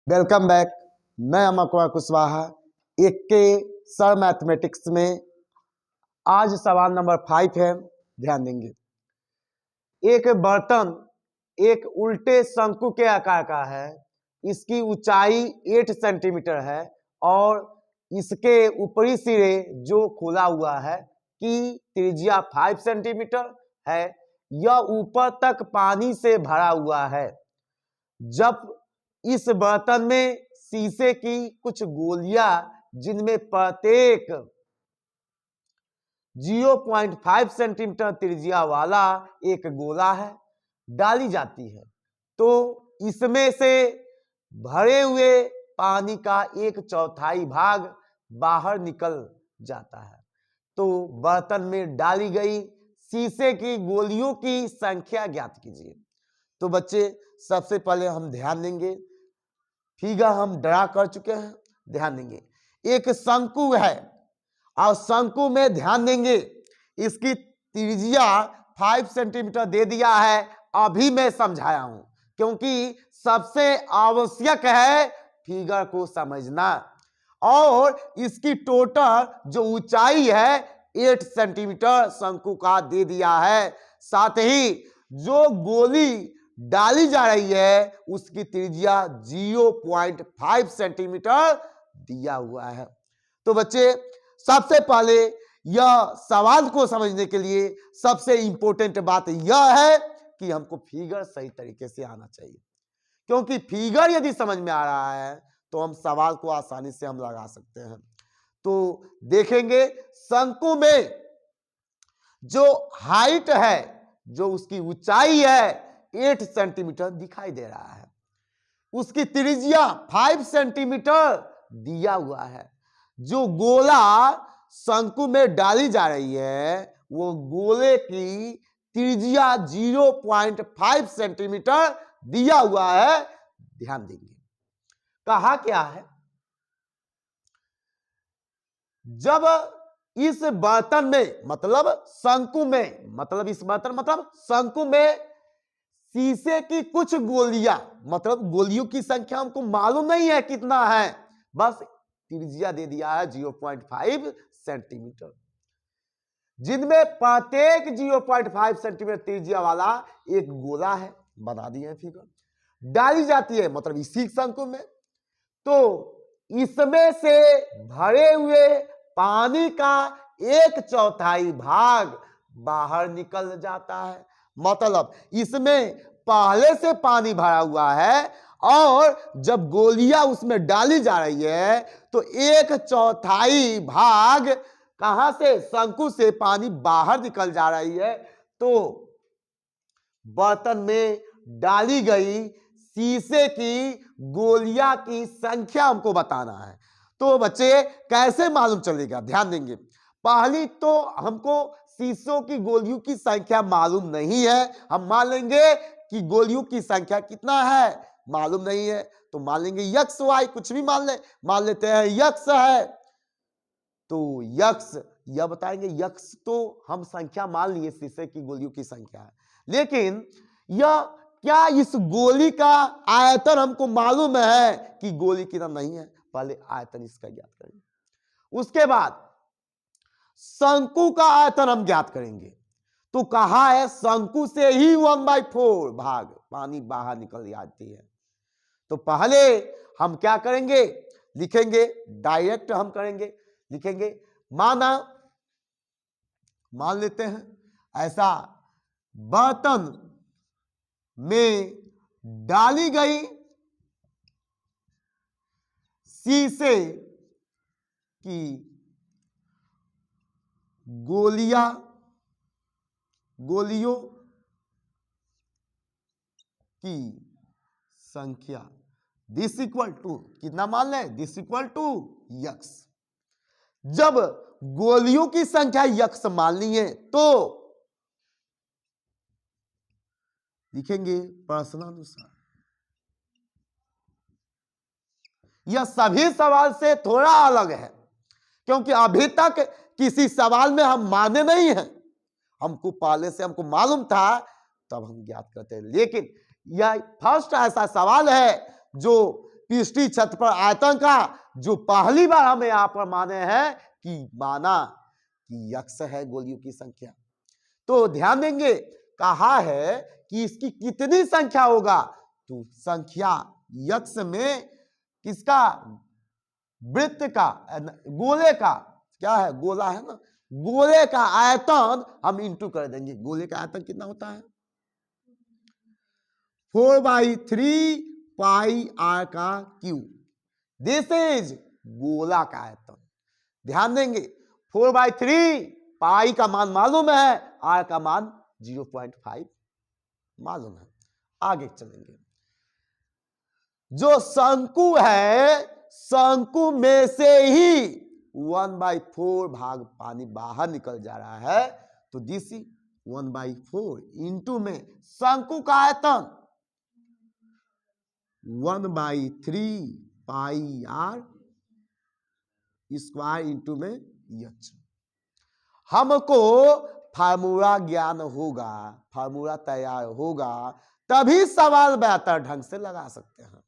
Welcome back. मैं अमर कुमार कुशवाहा। एक के सर मैथमेटिक्स में आज सवाल नंबर 5 है। ध्यान देंगे। एक बर्तन एक उल्टे शंकु के आकार का है। इसकी ऊंचाई 8 सेंटीमीटर है और इसके ऊपरी सिरे जो खुला हुआ है की त्रिज्या 5 सेंटीमीटर है। यह ऊपर तक पानी से भरा हुआ है। जब इस बर्तन में शीशे की कुछ गोलियां जिनमें प्रत्येक 0.5 सेंटीमीटर त्रिज्या वाला एक गोला है डाली जाती है तो इसमें से भरे हुए पानी का 1/4 भाग बाहर निकल जाता है। तो बर्तन में डाली गई शीशे की गोलियों की संख्या ज्ञात कीजिए। तो बच्चे सबसे पहले हम ध्यान देंगे, फिगर हम ड्रा कर चुके हैं। ध्यान देंगे एक शंकु है और शंकु में ध्यान देंगे इसकी त्रिज्या 5 सेंटीमीटर दे दिया है। अभी मैं समझाया हूं क्योंकि सबसे आवश्यक है फिगर को समझना। और इसकी टोटल जो ऊंचाई है 8 सेंटीमीटर शंकु का दे दिया है। साथ ही जो गोली डाली जा रही है उसकी त्रिज्या 0.5 सेंटीमीटर दिया हुआ है। तो बच्चे सबसे पहले यह सवाल को समझने के लिए सबसे इंपॉर्टेंट बात यह है कि हमको फिगर सही तरीके से आना चाहिए, क्योंकि फिगर यदि समझ में आ रहा है तो हम सवाल को आसानी से हम लगा सकते हैं। तो देखेंगे शंकु में जो हाइट है, जो उसकी ऊंचाई है 8 सेंटीमीटर दिखाई दे रहा है। उसकी त्रिज्या 5 सेंटीमीटर दिया हुआ है। जो गोला शंकु में डाली जा रही है वो गोले की त्रिज्या 0.5 सेंटीमीटर दिया हुआ है। ध्यान देंगे कहा क्या है, जब इस बर्तन में मतलब शंकु में मतलब इस बर्तन मतलब शंकु में शीशे की कुछ गोलियां, मतलब गोलियों की संख्या हमको मालूम नहीं है कितना है, बस त्रिज्या दे दिया है 0.5 सेंटीमीटर, जिनमें प्रत्येक 0.5 सेंटीमीटर त्रिज्या वाला एक गोला है। बना दिए हैं फिगर। डाली जाती है मतलब इसी शंकु में। तो इसमें से भरे हुए पानी का 1/4 भाग बाहर निकल जाता है। मतलब इसमें पहले से पानी भरा हुआ है और जब गोलियां उसमें डाली जा रही है तो 1/4 भाग कहां से, शंकु से पानी बाहर निकल जा रही है। तो बर्तन में डाली गई शीशे की गोलियां की संख्या हमको बताना है। तो बच्चे कैसे मालूम चलेगा, ध्यान देंगे। पहली तो हमको शीशों की गोलियों की संख्या मालूम नहीं है। हम मान लेंगे कि गोलियों की संख्या कितना है मालूम नहीं है तो मान लेंगे यक्स वाई, कुछ भी मान लेते हैं यक्स है। तो यक्स यह बताएंगे, यक्स तो हम संख्या मान लिए शीशे की गोलियों की संख्या है, लेकिन यह क्या इस गोली का आयतन हमको मालूम है कि गोली कितना नहीं है। पहले आयतन इसका ज्ञात करेंगे, उसके बाद शंकु का आयतन हम ज्ञात करेंगे। तो कहा है शंकु से ही 1/4 भाग पानी बाहर निकल जाती है। तो पहले हम क्या करेंगे, लिखेंगे, डायरेक्ट हम करेंगे, लिखेंगे मान लेते हैं ऐसा बर्तन में डाली गई शीशे की गोलियों की संख्या दिस इक्वल टू कितना मान लें, दिस इक्वल टू यक्स। जब गोलियों की संख्या यक्स मान ली है तो लिखेंगे प्रश्नानुसार। यह सभी सवाल से थोड़ा अलग है क्योंकि अभी तक किसी सवाल में हम माने नहीं हैं। हमको पहले से हमको मालूम था तब हम ज्ञात करते हैं, लेकिन यह फर्स्ट ऐसा सवाल है जो पृष्ठीय क्षेत्रफल आयतन का जो पहली बार हमें यहां पर माने हैं कि माना कि यक्स है गोलियों की संख्या। तो ध्यान देंगे कहा है कि इसकी कितनी संख्या होगा, तो संख्या यक्स में किसका, वृत्त का, गोले का, क्या है गोला है ना, गोले का आयतन हम इंटू कर देंगे। गोले का आयतन कितना होता है 4/3 पाई आर का क्यूब। दिस इज गोला का आयतन। ध्यान देंगे 4/3 पाई का मान मालूम है, आर का मान 0.5 मालूम है। आगे चलेंगे, जो शंकु है, शंकु में से ही 1/4 भाग पानी बाहर निकल जा रहा है, तो दिस 1/4 इंटू में शंकु का आयतन 1/3 पाई आर स्क्वायर इंटू में एच। हमको फार्मूला ज्ञान होगा, फार्मूला तैयार होगा, तभी सवाल बेहतर ढंग से लगा सकते हैं।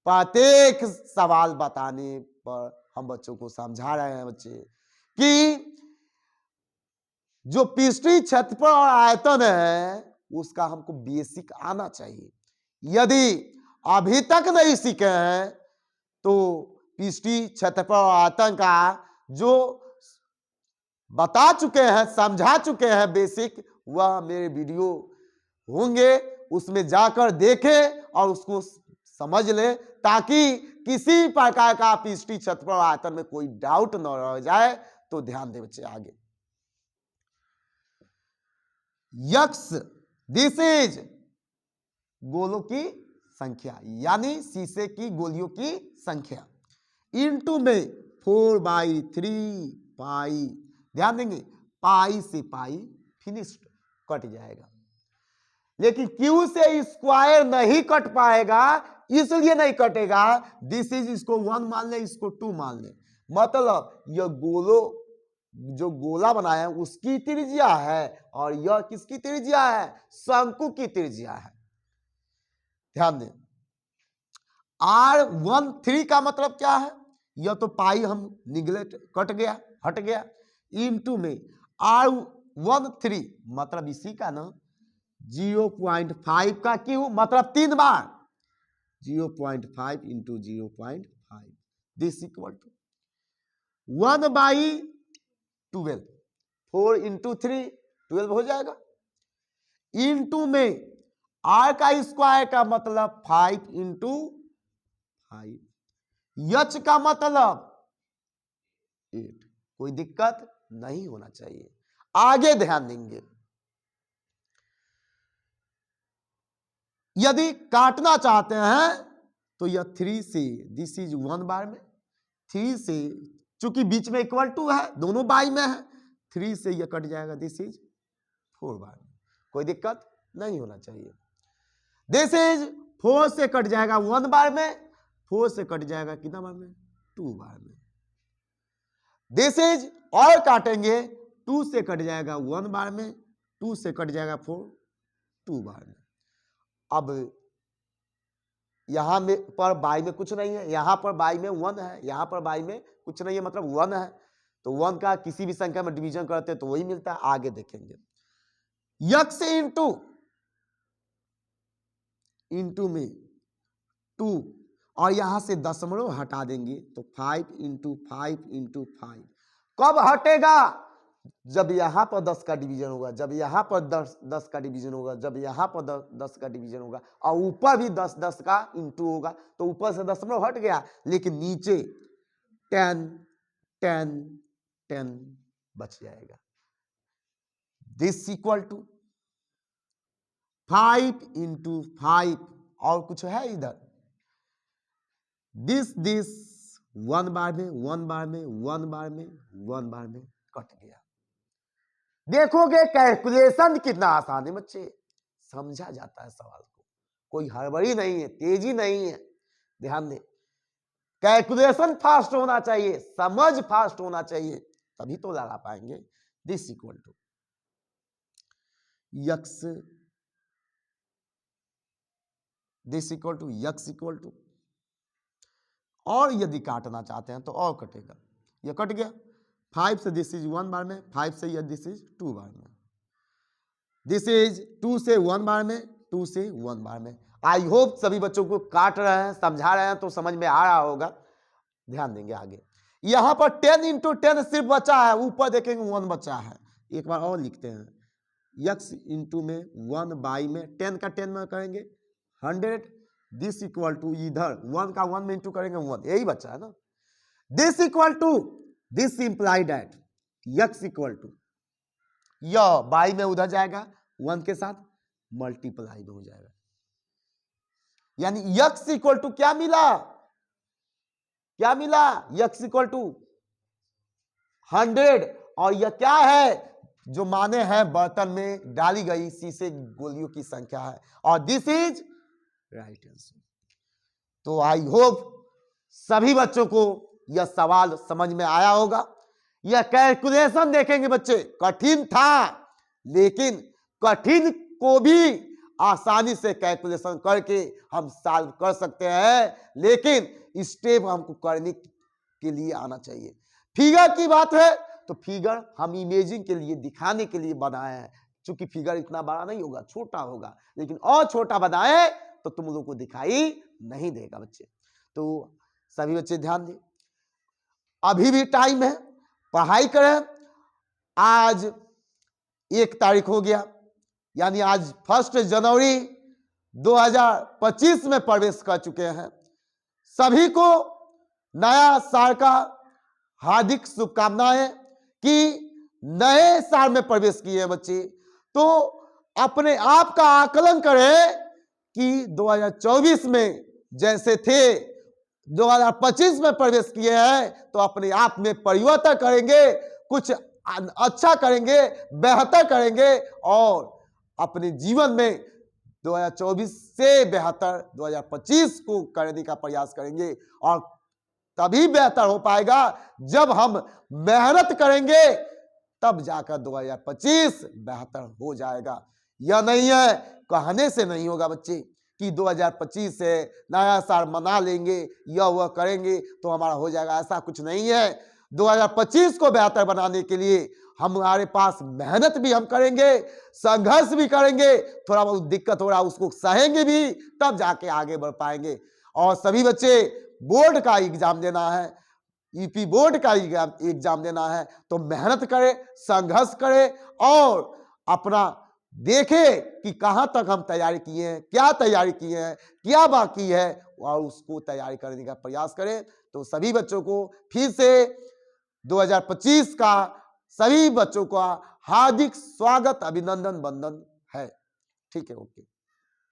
प्रत्येक सवाल बताने पर हम बच्चों को समझा रहे हैं बच्चे कि जो पृष्ठीय क्षेत्रफल और आयतन है उसका हमको बेसिक आना चाहिए। यदि अभी तक नहीं सीखे हैं तो पृष्ठीय क्षेत्रफल और आयतन का जो बता चुके हैं, समझा चुके हैं बेसिक, वह मेरे वीडियो होंगे, उसमें जाकर देखें और उसको समझ ले, ताकि किसी प्रकार का पृष्ठीय क्षेत्रफल और आयतन में कोई डाउट न रह जाए। तो ध्यान दे बच्चे आगे, यक्स दिस इज गोलों की संख्या, यानी शीशे की गोलियों की संख्या, इंटू में 4/3 पाई। ध्यान देंगे पाई से पाई फिनिश्ड कट जाएगा, लेकिन क्यू से स्क्वायर नहीं कट पाएगा, इसलिए नहीं कटेगा। दिस इज, इसको 1 मान ले, इसको 2 मान ले, मतलब यह गोलो जो गोला बनाया है उसकी त्रिज्या है और यह किसकी त्रिज्या है, शंकु की त्रिज्या है। ध्यान दें R13 का मतलब क्या है, यह तो पाई हम निगलेक्ट कट गया, हट गया, इंटू में R13 मतलब इसी का ना 0.5 का क्यों, मतलब 3 बार 0.5 into 0.5, this equal to 1/12, 4 into 3 12 हो जाएगा, इंटू में आर का स्क्वायर का मतलब 5 इंटू 5, यच का मतलब 8। कोई दिक्कत नहीं होना चाहिए। आगे ध्यान देंगे, यदि काटना चाहते हैं तो यह 3 से, दिस इज 1 बार में, 3 से चूंकि बीच में इक्वल टू है, दोनों बाई में है, 3 से यह कट जाएगा, दिस इज 4 बार में। कोई दिक्कत नहीं होना चाहिए। दिस इज 4 से कट जाएगा 1 बार में, 4 से कट जाएगा कितना बार में, 2 बार में। दिस इज और काटेंगे, 2 से कट जाएगा 1 बार में, 2 से कट जाएगा 4 2 बार में। अब यहां में पर बाई में कुछ नहीं है, यहां पर बाई में 1 है, यहां पर बाई में कुछ नहीं है, मतलब 1 है, तो 1 का किसी भी संख्या में डिवीजन करते हैं तो वही मिलता है। आगे देखेंगे, यक्स इंटू में 2 और यहां से दशमलव हटा देंगे तो 5 इंटू 5 इंटू 5। कब हटेगा, जब यहां पर 10 का डिवीजन होगा, जब यहां पर 10 का डिवीजन होगा, जब यहां पर 10 का डिवीजन होगा, और ऊपर भी 10 का इंटू होगा, तो ऊपर से दशमलव हट गया, लेकिन नीचे 10 10 10 बच जाएगा। दिस इक्वल टू 5 इंटू 5, और कुछ है इधर, दिस 1 बार में 1 बार में 1 बार में 1 बार में कट गया। देखोगे कैलकुलेशन कितना आसान है बच्चे, समझा जाता है सवाल को, कोई हड़बड़ी नहीं है, तेजी नहीं है। ध्यान दे, कैलकुलेशन फास्ट होना चाहिए, समझ फास्ट होना चाहिए, तभी तो लगा पाएंगे। This equal to x, this equal to x equal to और यदि काटना चाहते हैं तो और कटेगा, ये कट गया। 5 से दिस इज 1 बार में, 5 से यह दिस इज 2 बार में, दिस इज 2 से 1 बार में, 2 से 1 बार में। आई होप सभी बच्चों को काट रहे हैं, समझा रहे हैं तो समझ में आ रहा होगा, ध्यान देंगे आगे। यहां पर 10 इंटू 10 सिर्फ बचा है, ऊपर देखेंगे 1 बचा है। एक बार और लिखते हैं, x इंटू में 1 बाई में 10 का 10 में करेंगे 100, दिस इक्वल टू इधर 1 का 1 में इंटू करेंगे 1, यही बचा है ना। This equal to this imply that x equal to यह बाई में उधर जाएगा 1 के साथ मल्टीप्लाई में हो जाएगा, यानी x इक्वल टू क्या मिला, क्या मिला, x इक्वल टू 100। और यह क्या है, जो माने हैं बर्तन में डाली गई शीशे गोलियों की संख्या है, और दिस इज राइट आंसर। तो आई होप सभी बच्चों को यह सवाल समझ में आया होगा। यह कैलकुलेशन देखेंगे बच्चे, कठिन था, लेकिन कठिन को भी आसानी से कैलकुलेशन करके हम सॉल्व कर सकते हैं, लेकिन स्टेप हमको करने के लिए आना चाहिए। फिगर की बात है तो फिगर हम इमेजिंग के लिए, दिखाने के लिए बनाए हैं, क्योंकि फिगर इतना बड़ा नहीं होगा, छोटा होगा, लेकिन और छोटा बनाए तो तुम लोगों को दिखाई नहीं देगा बच्चे। तो सभी बच्चे ध्यान दें, अभी भी टाइम है, पढ़ाई करें। आज 1 तारीख हो गया, यानी आज 1 जनवरी 2025 में प्रवेश कर चुके हैं। सभी को नया साल का हार्दिक शुभकामनाएं कि नए साल में प्रवेश किए हैं बच्चे। तो अपने आप का आकलन करें कि 2024 में जैसे थे 2025 में प्रवेश किए हैं, तो अपने आप में परिवर्तन करेंगे, कुछ अच्छा करेंगे, बेहतर करेंगे, और अपने जीवन में 2024 से बेहतर 2025 को करने का प्रयास करेंगे। और तभी बेहतर हो पाएगा जब हम मेहनत करेंगे, तब जाकर 2025 बेहतर हो जाएगा। यह नहीं है, कहने से नहीं होगा बच्चे कि 2025 से नया साल मना लेंगे, यह वह करेंगे तो हमारा हो जाएगा, ऐसा कुछ नहीं है। 2025 को बेहतर बनाने के लिए हमारे पास मेहनत भी हम करेंगे, संघर्ष भी करेंगे, थोड़ा बहुत दिक्कत हो रहा है उसको सहेंगे भी, तब जाके आगे बढ़ पाएंगे। और सभी बच्चे बोर्ड का एग्जाम देना है, यूपी बोर्ड का एग्जाम देना है, तो मेहनत करें, संघर्ष करें, और अपना देखें कि कहां तक हम तैयारी किए हैं, क्या तैयारी किए हैं, क्या बाकी है, और उसको तैयारी करने का प्रयास करें। तो सभी बच्चों को फिर से 2025 का सभी बच्चों का हार्दिक स्वागत, अभिनंदन, वंदन है। ठीक है, ओके।